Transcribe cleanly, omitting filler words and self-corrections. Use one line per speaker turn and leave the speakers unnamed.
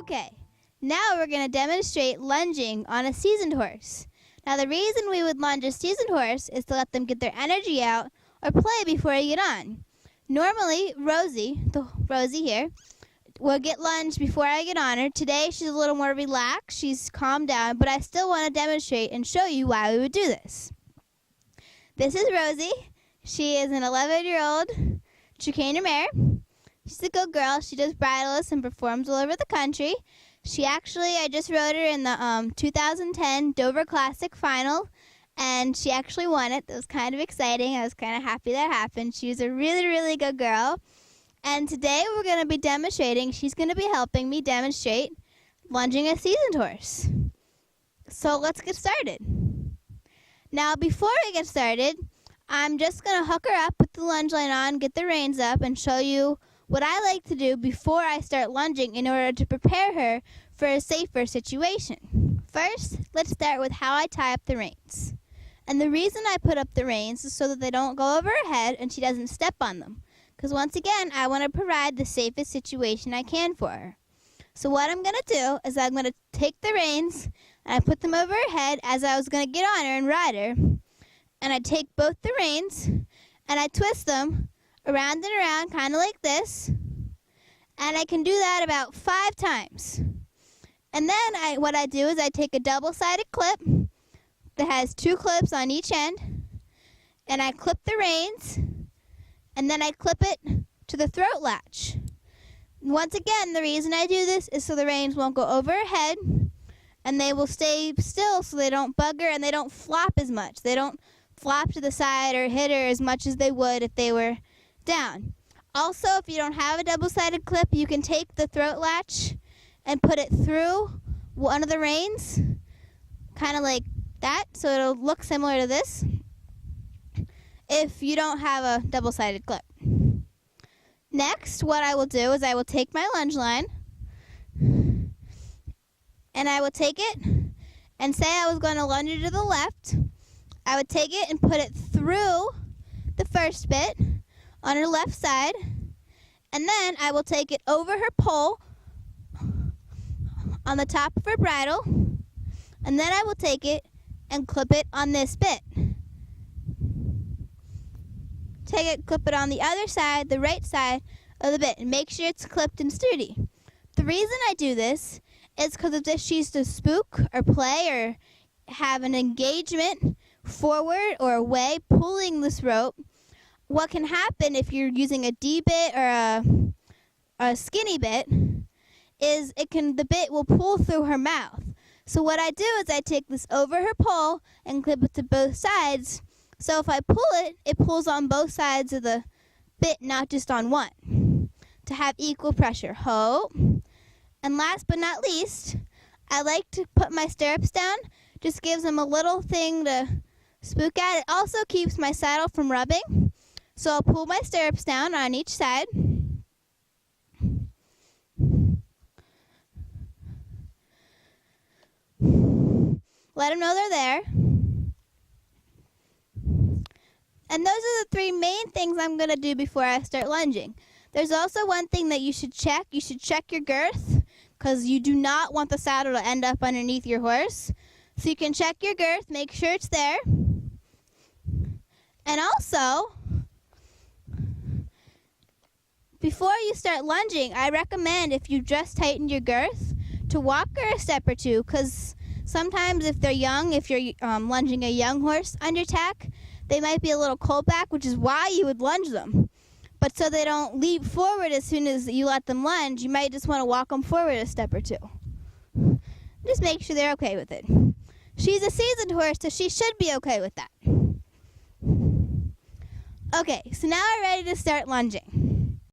Okay, now we're going to demonstrate lunging on a seasoned horse. Now the reason we would lunge a seasoned horse is to let them get their energy out or play before you get on. Normally, Rosie here, will get lunged before I get on her. Today she's a little more relaxed, she's calmed down, but I still want to demonstrate and show you why we would do this. This is Rosie. She is an 11-year-old Chicaner mare. She's a good girl. She does bridleless and performs all over the country. I just rode her in the 2010 Dover Classic final, and she actually won it. That was kind of exciting. I was kind of happy that happened. She was a really, really good girl. And today we're going to be demonstrating. She's going to be helping me demonstrate lunging a seasoned horse. So let's get started. Now, before we get started, I'm just going to hook her up, put the lunge line on, get the reins up, and show you what I like to do before I start lunging in order to prepare her for a safer situation. First, let's start with how I tie up the reins. And the reason I put up the reins is so that they don't go over her head and she doesn't step on them. Because once again, I want to provide the safest situation I can for her. So what I'm going to do is I'm going to take the reins and I put them over her head as I was going to get on her and ride her. And I take both the reins and I twist them around and around, kind of like this. And I can do that about 5 times. And then what I do is I take a double-sided clip that has 2 clips on each end, and I clip the reins, and then I clip it to the throat latch. Once again, the reason I do this is so the reins won't go over her head, and they will stay still so they don't bug her and they don't flop as much. They don't flop to the side or hit her as much as they would if they were down. Also, if you don't have a double-sided clip, you can take the throat latch and put it through one of the reins, kind of like that, so it'll look similar to this if you don't have a double-sided clip. Next, what I will do is I will take my lunge line and I will take it and say I was going to lunge her to the left. I would take it and put it through the first bit on her left side, and then I will take it over her pole on the top of her bridle, and then I will take it and clip it on this bit. Take it, clip it on the other side, the right side of the bit, and make sure it's clipped and sturdy. The reason I do this is because if she's to spook or play or have an engagement forward or away pulling this rope, what can happen if you're using a D bit or a skinny bit is the bit will pull through her mouth. So what I do is I take this over her pole and clip it to both sides. So if I pull it, it pulls on both sides of the bit, not just on one, to have equal pressure. Ho. And last but not least, I like to put my stirrups down. Just gives them a little thing to spook at. It also keeps my saddle from rubbing. So I'll pull my stirrups down on each side. Let them know they're there. And those are the 3 main things I'm going to do before I start lunging. There's also one thing that you should check. You should check your girth, because you do not want the saddle to end up underneath your horse. So you can check your girth, make sure it's there. And also, before you start lunging, I recommend, if you just tightened your girth, to walk her a step or 2, because sometimes if they're young, if you're lunging a young horse under tack, they might be a little cold back, which is why you would lunge them. But so they don't leap forward as soon as you let them lunge, you might just want to walk them forward a step or 2. Just make sure they're okay with it. She's a seasoned horse, so she should be okay with that. Okay, so now I'm ready to start lunging.